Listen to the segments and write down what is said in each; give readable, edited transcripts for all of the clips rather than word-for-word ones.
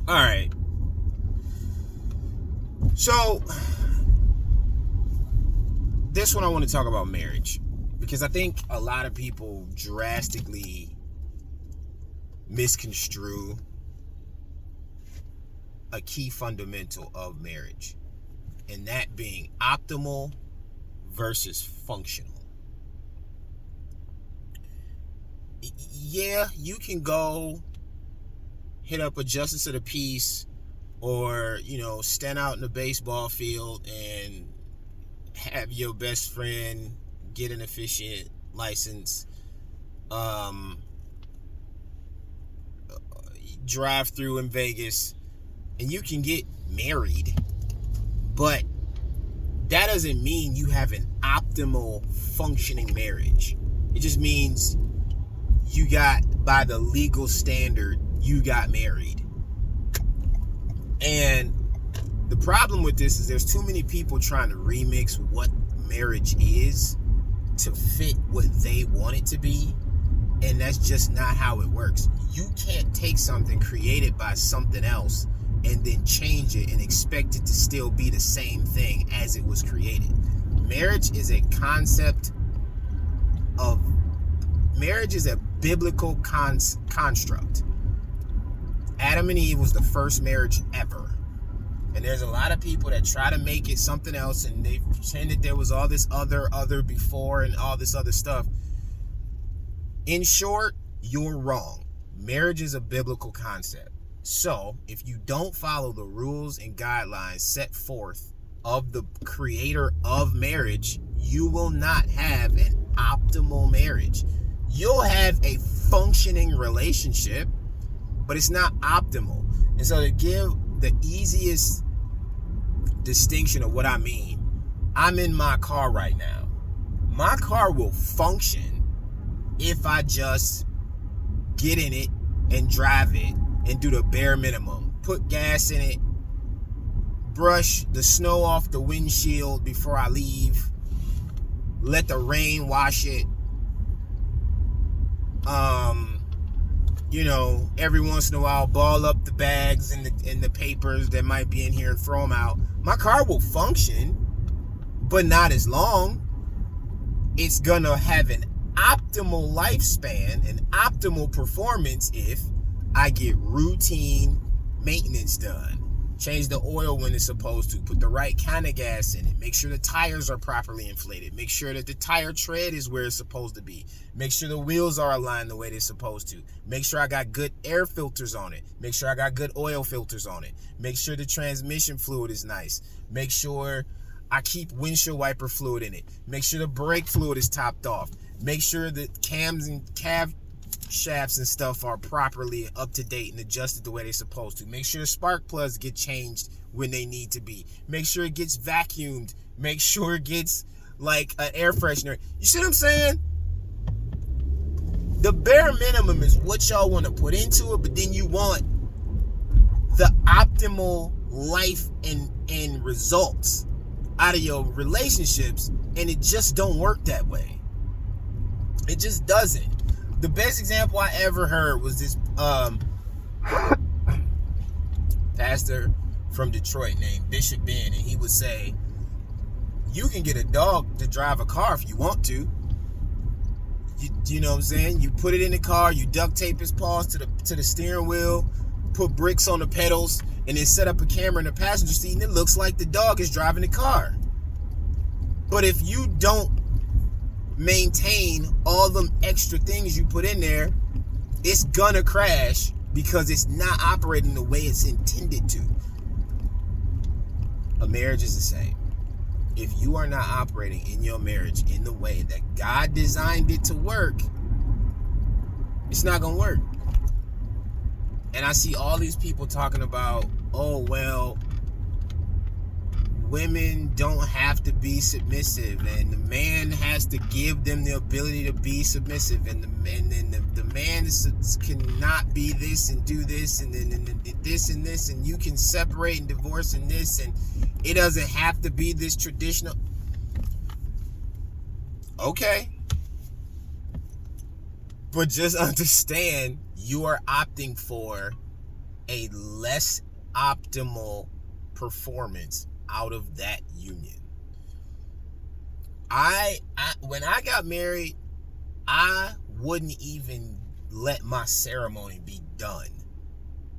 All right. So, this one I want to talk about marriage, because I think a lot of people drastically misconstrue a key fundamental of marriage, and that being optimal versus functional. Yeah, you can go hit up a justice of the peace, or stand out in the baseball field and have your best friend get an officiant license, drive through in Vegas, and you can get married, but that doesn't mean you have an optimal functioning marriage. It just means you got, by the legal standard, you got married. And the problem with this is there's too many people trying to remix what marriage is to fit what they want it to be, and that's just not how it works. You can't take something created by something else and then change it and expect it to still be the same thing as it was created. Marriage is a biblical construct. Adam and Eve was the first marriage ever. And there's a lot of people that try to make it something else, and they pretend that there was all this other before and all this other stuff. In short, you're wrong. Marriage is a biblical concept. So, if you don't follow the rules and guidelines set forth of the creator of marriage, you will not have an optimal marriage. You'll have a functioning relationship, but it's not optimal. And so, to give the easiest distinction of what I mean, I'm in my car right now. My car will function if I just get in it and drive it and do the bare minimum. Put gas in it, brush the snow off the windshield before I leave, let the rain wash it. Every once in a while, ball up the bags and the papers that might be in here and throw them out. My car will function, but not as long. It's gonna have an optimal lifespan, an optimal performance if I get routine maintenance done. Change the oil when it's supposed to. Put the right kind of gas in it. Make sure the tires are properly inflated. Make sure that the tire tread is where it's supposed to be. Make sure the wheels are aligned the way they're supposed to. Make sure I got good air filters on it. Make sure I got good oil filters on it. Make sure the transmission fluid is nice. Make sure I keep windshield wiper fluid in it. Make sure the brake fluid is topped off. Make sure the cams and cab shafts and stuff are properly up to date and adjusted the way they're supposed to. Make sure the spark plugs get changed when they need to be. Make sure it gets vacuumed. Make sure it gets like an air freshener. You see what I'm saying? The bare minimum is what y'all want to put into it, but then you want the optimal life and results out of your relationships, and it just don't work that way. It just doesn't. The best example I ever heard was this pastor from Detroit named Bishop Ben, and he would say, you can get a dog to drive a car if you want to. You know what I'm saying? You put it in the car, you duct tape his paws to the steering wheel, put bricks on the pedals, and then set up a camera in the passenger seat, and it looks like the dog is driving the car. But if you don't maintain all them extra things you put in there, it's gonna crash because it's not operating the way it's intended to. A marriage is the same. If you are not operating in your marriage in the way that God designed it to work, it's not gonna work. And I see all these people talking about, oh well, women don't have to be submissive, and the man has to give them the ability to be submissive, and the man cannot be this and do this and then this and this, and you can separate and divorce and this, and it doesn't have to be this traditional. Okay, but just understand you are opting for a less optimal performance out of that union. When I got married, I wouldn't even let my ceremony be done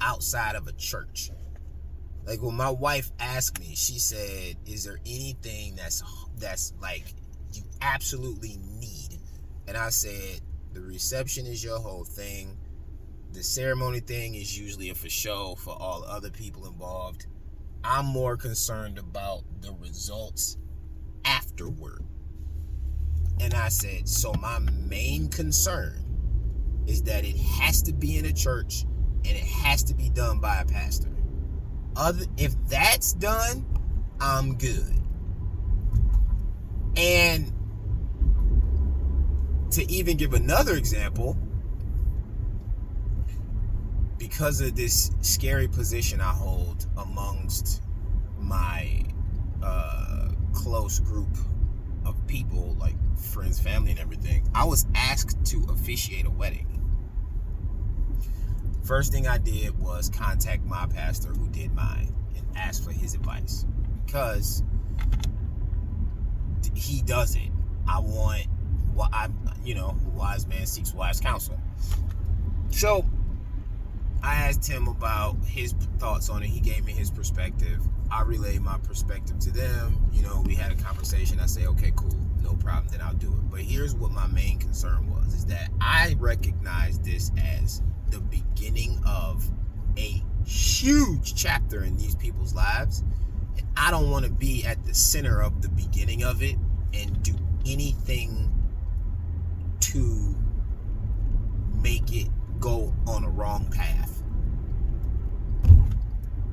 outside of a church. Like when my wife asked me, she said, "Is there anything that's like you absolutely need?" And I said, "The reception is your whole thing. The ceremony thing is usually a for show for all other people involved. I'm more concerned about the results afterward." And I said, so my main concern is that it has to be in a church and it has to be done by a pastor. If that's done, I'm good. And to even give another example, because of this scary position I hold amongst my close group of people, like friends, family, and everything, I was asked to officiate a wedding. First thing I did was contact my pastor who did mine and ask for his advice, because he does it. Wise man seeks wise counsel. So I asked him about his thoughts on it. He gave me his perspective. I relayed my perspective to them. We had a conversation. I say, okay, cool, no problem, then I'll do it. But here's what my main concern was, is that I recognize this as the beginning of a huge chapter in these people's lives. And I don't want to be at the center of the beginning of it and do anything to make it go on a wrong path.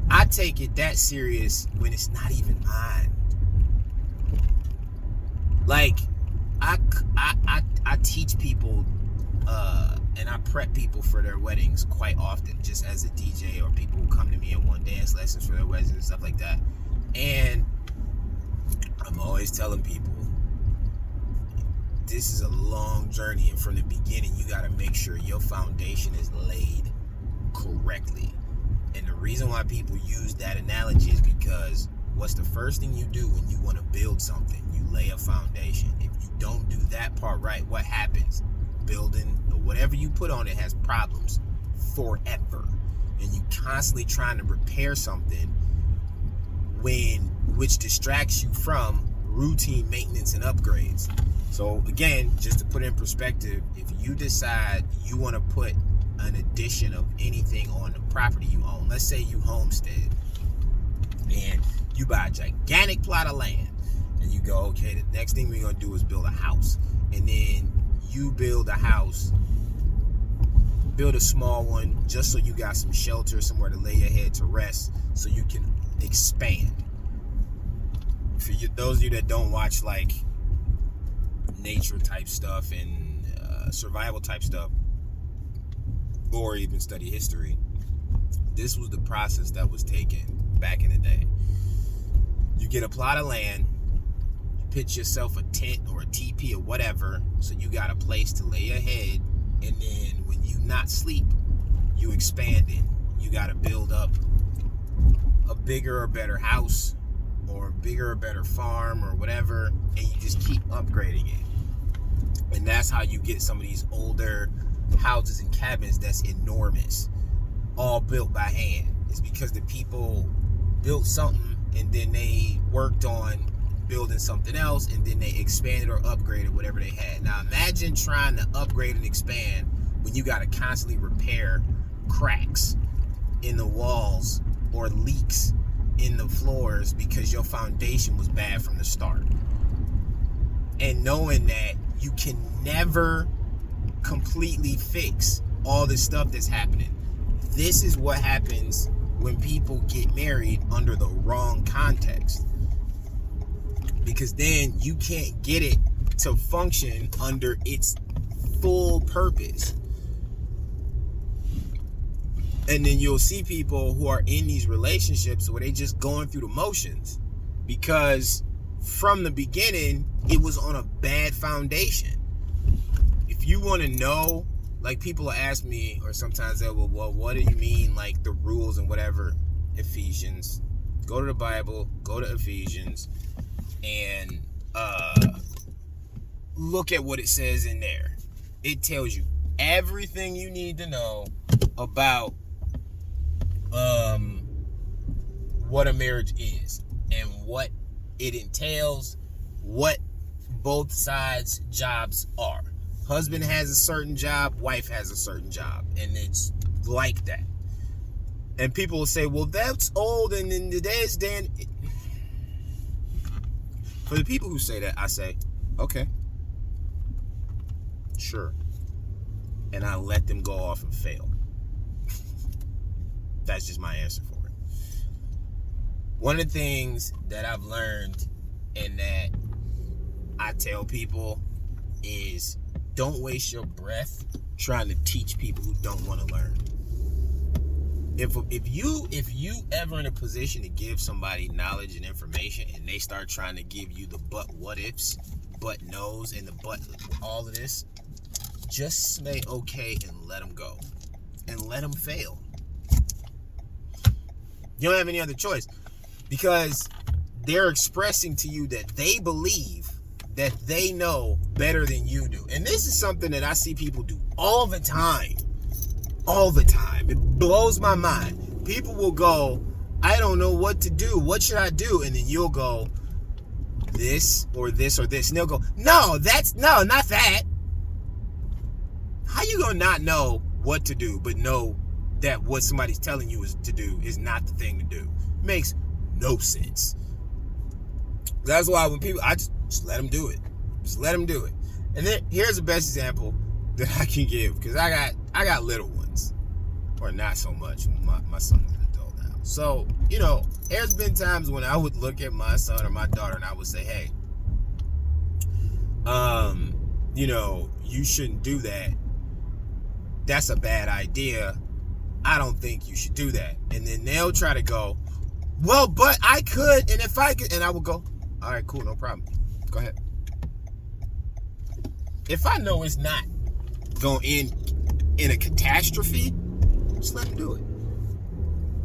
I take it that serious when it's not even mine. Like, I teach people and I prep people for their weddings quite often, just as a DJ, or people who come to me and want dance lessons for their weddings and stuff like that. And I'm always telling people, this is a long journey, and from the beginning you got to make sure your foundation is laid correctly. And the reason why people use that analogy is because what's the first thing you do when you want to build something? You lay a foundation. If you don't do that part right, what happens? Building or whatever you put on it has problems forever, and you constantly trying to repair something which distracts you from routine maintenance and upgrades. So again, just to put it in perspective, if you decide you want to put an addition of anything on the property you own, let's say you homestead and you buy a gigantic plot of land, and you go, okay, the next thing we're going to do is build a house. And then you build a house, build a small one, just so you got some shelter, somewhere to lay your head to rest, so you can expand. For those of you that don't watch like nature type stuff and survival type stuff, or even study history, this was the process that was taken back in the day. You get a plot of land, you pitch yourself a tent or a teepee or whatever, so you got a place to lay your head, and then when you not sleep, you expand it. You got to build up a bigger or better house, or a bigger or better farm, or whatever, and you just keep upgrading it. And that's how you get some of these older houses and cabins that's enormous, all built by hand. It's because the people built something, and then they worked on building something else, and then they expanded or upgraded whatever they had. Now imagine trying to upgrade and expand when you got to constantly repair cracks in the walls or leaks in the floors because your foundation was bad from the start. And knowing that you can never completely fix all this stuff that's happening. This is what happens when people get married under the wrong context, because then you can't get it to function under its full purpose. And then you'll see people who are in these relationships where they just going through the motions, because from the beginning it was on a bad foundation. If you want to know like people ask me, or sometimes they'll, well, what do you mean, like the rules and whatever? Ephesians. Go to the Bible, go to Ephesians, and look at what it says in there. It tells you everything you need to know about what a marriage is and what it entails, what both sides' jobs are. Husband has a certain job, wife has a certain job, and it's like that. And people will say, well, that's old, and in today's day and... For the people who say that, I say, okay, sure. And I let them go off and fail. That's just my answer for it. One of the things that I've learned and that I tell people is, don't waste your breath trying to teach people who don't want to learn. If you ever in a position to give somebody knowledge and information and they start trying to give you the but what ifs, but no's, and the but all of this, just say okay and let them go. And let them fail. You don't have any other choice. Because they're expressing to you that they believe that they know better than you do. And this is something that I see people do all the time. All the time. It blows my mind. People will go, I don't know what to do. What should I do? And then you'll go, this or this or this. And they'll go, no, not that. How you gonna not know what to do, but know that what somebody's telling you is to do is not the thing to do? Makes no sense. That's why when people, I just let them do it. Just let them do it. And then here's the best example that I can give, because I got little ones, or not so much. My son is an adult now. So, there's been times when I would look at my son or my daughter and I would say, hey, you shouldn't do that. That's a bad idea. I don't think you should do that. And then they'll try to go, well, but I could, and if I could, and I would go, all right, cool, no problem. Go ahead. If I know it's not going in a catastrophe, just let them do it.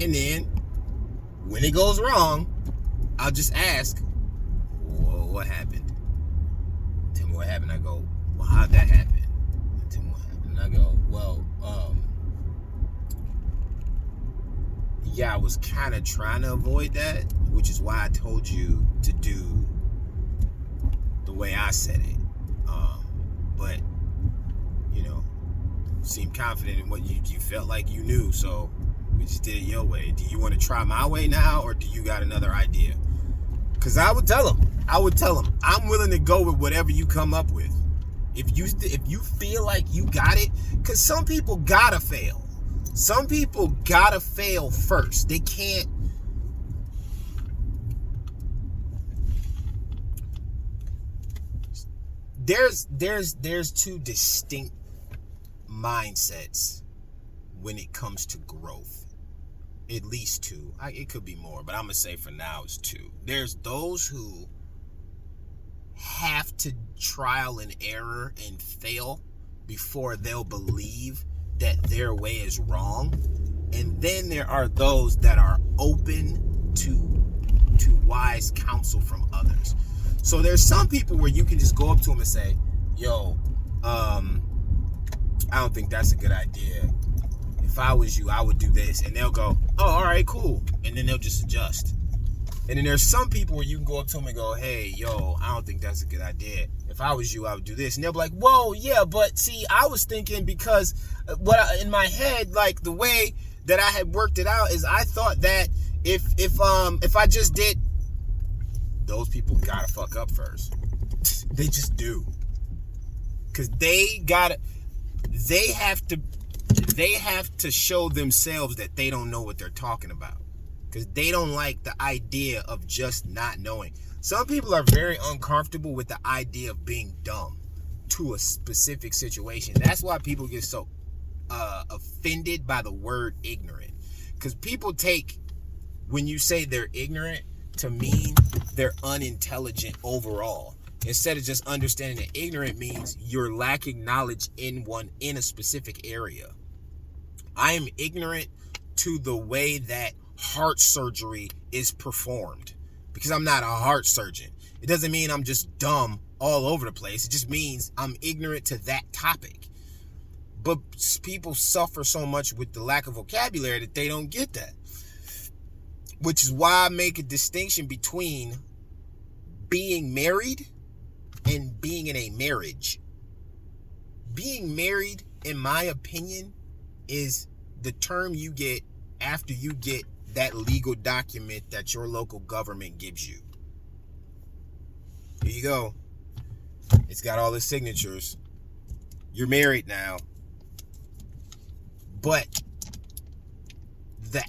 And then when it goes wrong, I'll just ask, well, what happened? Tell me what happened. I go, well, how'd that happen? Tell me what happened. And I go, well, yeah, I was kind of trying to avoid that, which is why I told you to do the way I said it. But, seemed confident in what you felt like you knew, so we just did it your way. Do you want to try my way now, or do you got another idea? Because I would tell them, I'm willing to go with whatever you come up with. If you feel like you got it, because some people gotta fail. Some people gotta fail first. They can't. There's two distinct mindsets when it comes to growth. At least two. It could be more, but I'm gonna say for now it's two. There's those who have to trial and error and fail before they'll believe that their way is wrong. And then there are those that are open to wise counsel from others. So there's some people where you can just go up to them and say, yo, I don't think that's a good idea. If I was you, I would do this. And they'll go, oh, all right, cool. And then they'll just adjust. And then there's some people where you can go up to them and go, hey, yo, I don't think that's a good idea. If I was you, I would do this. And they'll be like, whoa, yeah, but see, I was thinking, because in my head, like the way that I had worked it out is I thought that if I just did, those people gotta fuck up first. They just do. Because they have to show themselves that they don't know what they're talking about. Because they don't like the idea of just not knowing. Some people are very uncomfortable with the idea of being dumb to a specific situation. That's why people get so offended by the word ignorant. Because people take, when you say they're ignorant, to mean they're unintelligent overall. instead of just understanding that ignorant means you're lacking knowledge in a specific area. I am ignorant to the way that heart surgery is performed because I'm not a heart surgeon. It doesn't mean I'm just dumb all over the place. It just means I'm ignorant to that topic. But people suffer so much with the lack of vocabulary that they don't get that. Which is why I make a distinction between being married and being in a marriage. Being married, in my opinion, is the term you get after you get that legal document that your local government gives you. Here you go. It's got all the signatures. You're married now. But the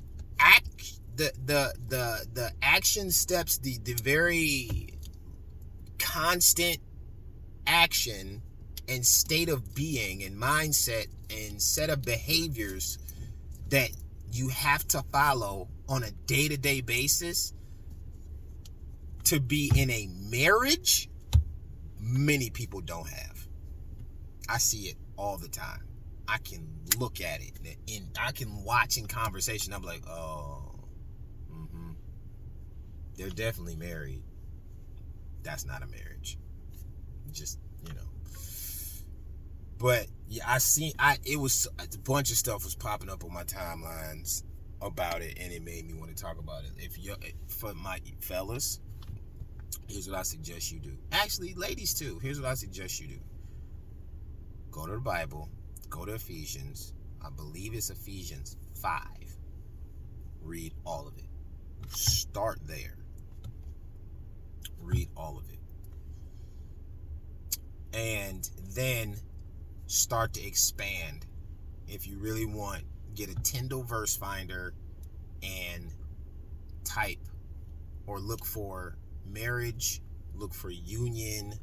action steps, the very constant action and state of being and mindset and set of behaviors that you have to follow on a day-to-day basis to be in a marriage, many people don't have. I see it all the time. I can look at it and I can watch in conversation. I'm like, they're definitely married. That's not a marriage. Just, But yeah, it was a bunch of stuff was popping up on my timelines about it, and it made me want to talk about it. For my fellas, here's what I suggest you do. Actually, ladies too, here's what I suggest you do. Go to the Bible, go to Ephesians. I believe it's Ephesians 5. Read all of it. Start there. Read all of it. And then start to expand. If you really want, get a Tyndall verse finder and type or look for marriage, look for union,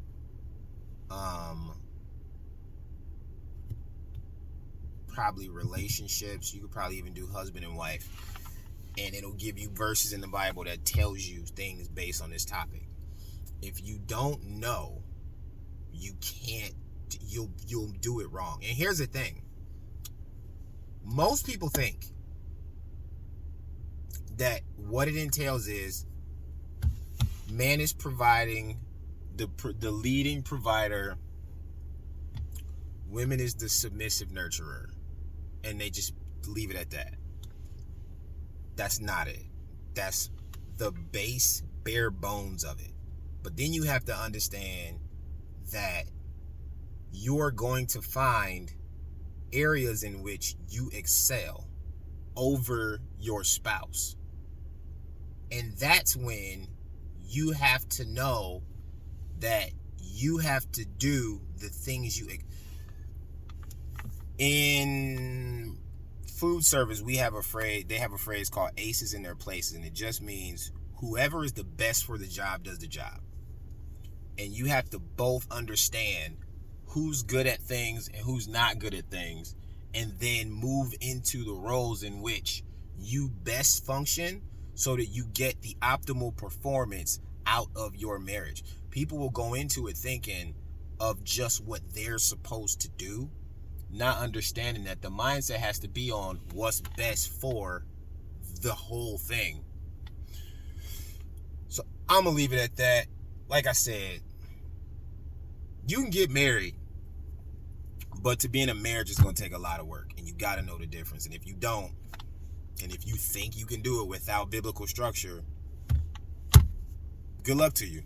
probably relationships. You could probably even do husband and wife, and it'll give you verses in the Bible that tells you things based on this topic. If you don't know, you can't, you'll do it wrong. And here's the thing. Most people think that what it entails is man is providing the leading provider, women is the submissive nurturer, and they just leave it at that. That's not it. That's the base, bare bones of it. But then you have to understand that you're going to find areas in which you excel over your spouse. And that's when you have to know that you have to do the things in food service, they have a phrase called aces in their places, and it just means whoever is the best for the job does the job. And you have to both understand who's good at things and who's not good at things, and then move into the roles in which you best function so that you get the optimal performance out of your marriage. People will go into it thinking of just what they're supposed to do, not understanding that the mindset has to be on what's best for the whole thing. So I'm going to leave it at that. Like I said, you can get married, but to be in a marriage is going to take a lot of work, and you got to know the difference. And if you don't, and if you think you can do it without biblical structure, good luck to you.